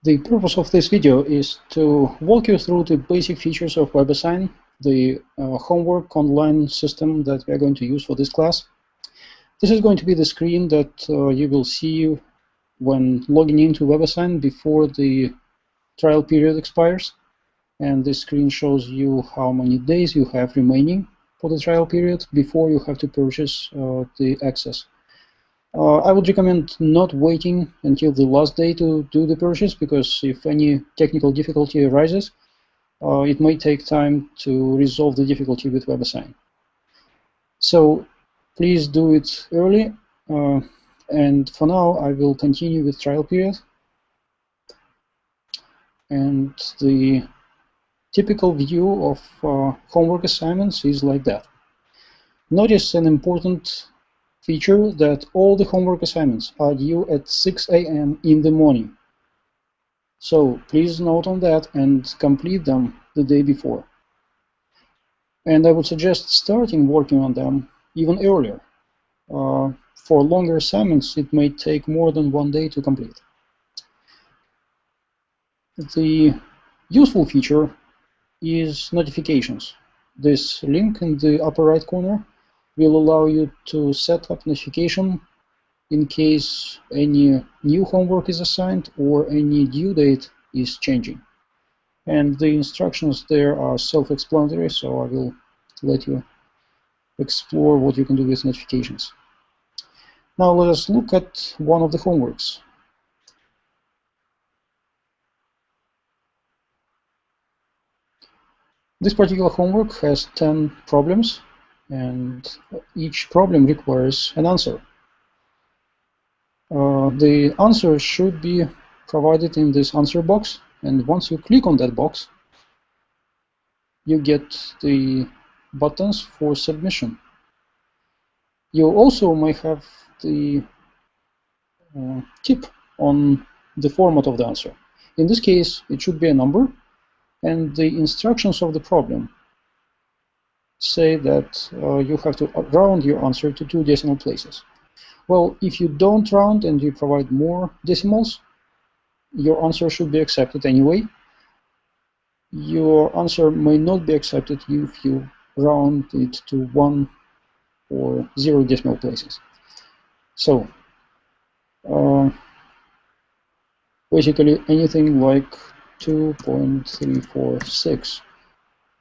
The purpose of this video is to walk you through the basic features of WebAssign, the homework online system that we are going to use for this class. This is going to be the screen that you will see when logging into WebAssign before the trial period expires. And this screen shows you how many days you have remaining for the trial period before you have to purchase the access. I would recommend not waiting until the last day to do the purchase, because if any technical difficulty arises, it may take time to resolve the difficulty with WebAssign. So please do it early, and for now I will continue with trial period. And the typical view of homework assignments is like that. Notice an important feature that all the homework assignments are due at 6 a.m. in the morning. So please note on that and complete them the day before. And I would suggest starting working on them even earlier. For longer assignments, it may take more than one day to complete. The useful feature is notifications. This link in the upper right corner will allow you to set up notification in case any new homework is assigned or any due date is changing. And the instructions there are self-explanatory, so I will let you explore what you can do with notifications. Now let us look at one of the homeworks. This particular homework has 10 problems, and each problem requires an answer. The answer should be provided in this answer box, and once you click on that box, you get the buttons for submission. You also may have the tip on the format of the answer. In this case, it should be a number, and the instructions of the problem say that you have to round your answer to 2 decimal places. Well, if you don't round and you provide more decimals, your answer should be accepted anyway. Your answer may not be accepted if you round it to 1 or 0 decimal places. So basically anything like 2.346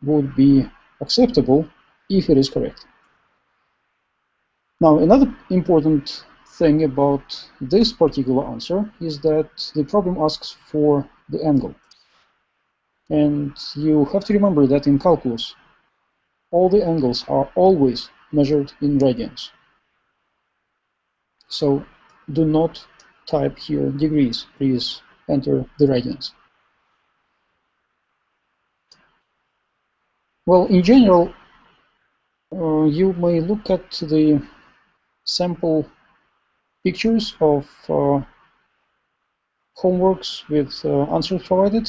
would be acceptable if it is correct. Now, another important thing about this particular answer is that the problem asks for the angle. And you have to remember that in calculus, all the angles are always measured in radians. So do not type here degrees, please enter the radians. Well, in general, you may look at the sample pictures of homeworks with answers provided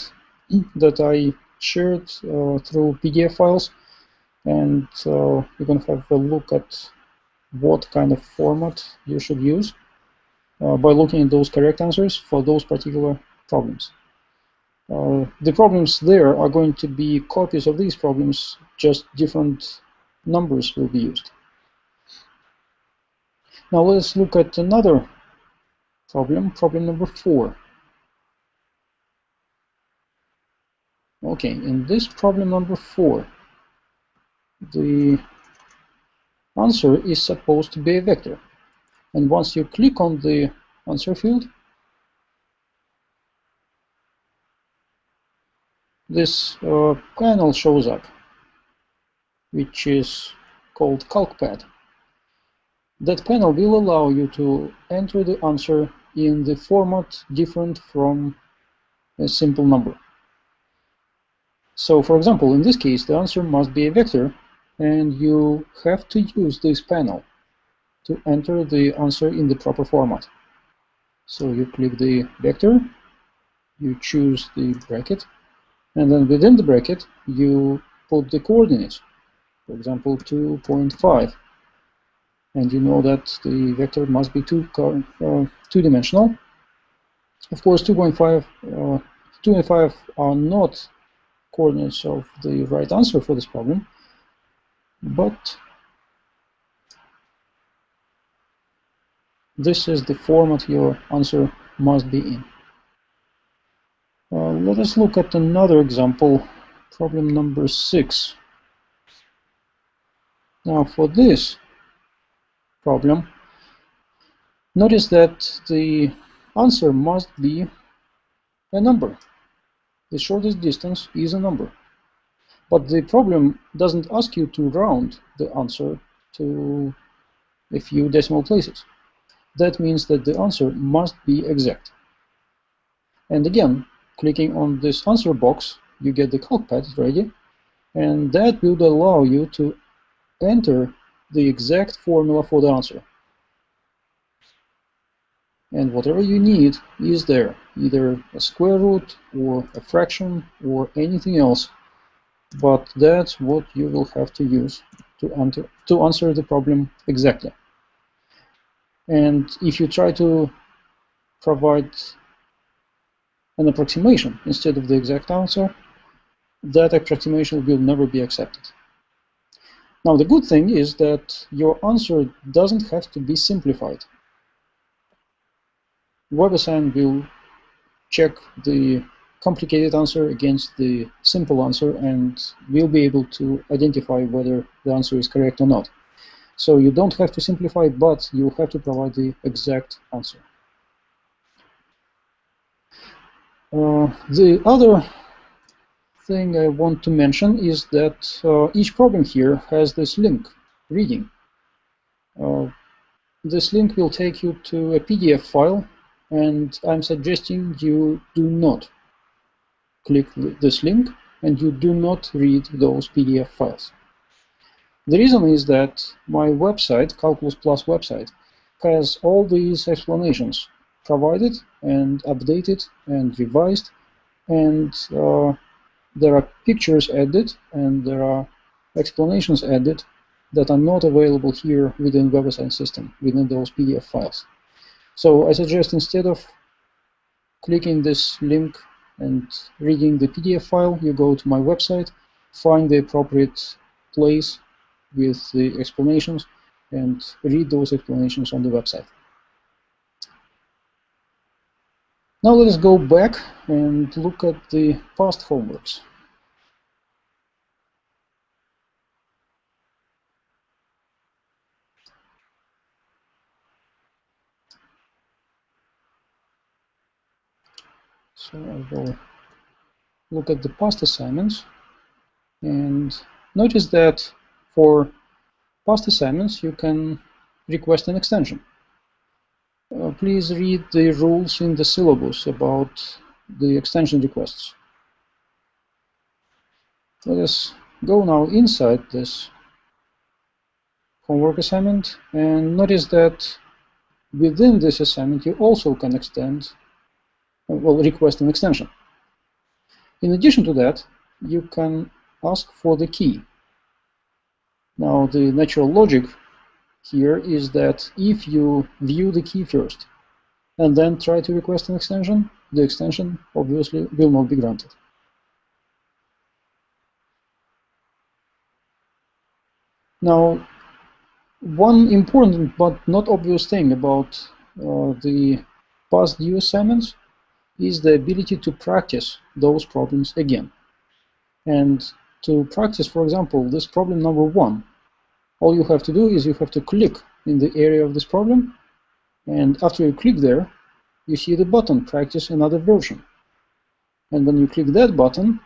that I shared through PDF files, and you can have a look at what kind of format you should use by looking at those correct answers for those particular problems. The problems there are going to be copies of these problems, just different numbers will be used. Now let's look at another problem, problem number 4. Okay, in this problem number 4, the answer is supposed to be a vector. And once you click on the answer field, this panel shows up, which is called CalcPad. That panel will allow you to enter the answer in the format different from a simple number. So, for example, in this case, the answer must be a vector, and you have to use this panel to enter the answer in the proper format. So you click the vector, you choose the bracket, and then within the bracket, you put the coordinates, for example, 2.5. And you know that the vector must be two-dimensional. Of course, 2 and 5 are not coordinates of the right answer for this problem, but this is the format your answer must be in. Let us look at another example, problem number 6. Now, for this problem, notice that the answer must be a number. The shortest distance is a number. But the problem doesn't ask you to round the answer to a few decimal places. That means that the answer must be exact. And again, clicking on this answer box, you get the calcpad ready, and that will allow you to enter the exact formula for the answer. And whatever you need is there, either a square root or a fraction or anything else, but that's what you will have to use to answer the problem exactly. And if you try to provide an approximation instead of the exact answer, that approximation will never be accepted. Now, the good thing is that your answer doesn't have to be simplified. WebAssign will check the complicated answer against the simple answer and will be able to identify whether the answer is correct or not. So you don't have to simplify, but you have to provide the exact answer. The other thing I want to mention is that each problem here has this link, reading. This link will take you to a PDF file, and I'm suggesting you do not click this link and you do not read those PDF files. The reason is that my website, Calculus Plus website, has all these explanations provided and updated and revised, and there are pictures added and there are explanations added that are not available here within WebAssign system, within those PDF files. So I suggest instead of clicking this link and reading the PDF file, you go to my website, find the appropriate place with the explanations, and read those explanations on the website. Now let us go back and look at the past homeworks. So I will look at the past assignments, and notice that for past assignments you can request an extension. Please read the rules in the syllabus about the extension requests. Let us go now inside this homework assignment and notice that within this assignment you also can request an extension. In addition to that, you can ask for the key. Now, the natural logic here is that if you view the key first and then try to request an extension, the extension obviously will not be granted. Now, one important but not obvious thing about the past due assignments is the ability to practice those problems again. And to practice, for example, this problem number 1, all you have to do is you have to click in the area of this problem, and after you click there, you see the button, Practice Another Version. And when you click that button,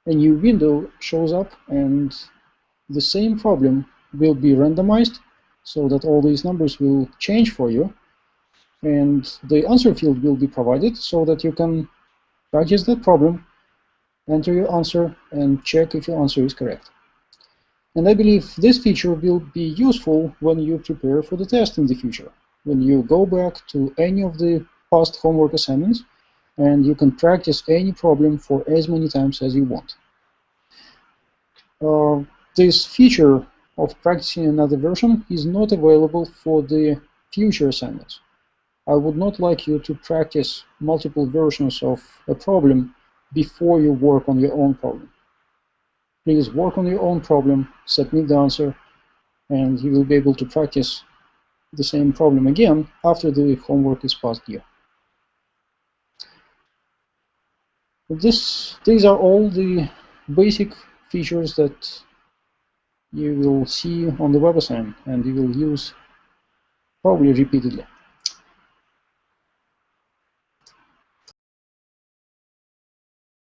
a new window shows up, and the same problem will be randomized so that all these numbers will change for you, and the answer field will be provided so that you can practice that problem, enter your answer, and check if your answer is correct. And I believe this feature will be useful when you prepare for the test in the future, when you go back to any of the past homework assignments, and you can practice any problem for as many times as you want. This feature of practicing another version is not available for the future assignments. I would not like you to practice multiple versions of a problem before you work on your own problem. Please work on your own problem, submit the answer, and you will be able to practice the same problem again after the homework is passed due. These are all the basic features that you will see on the WebAssign and you will use probably repeatedly.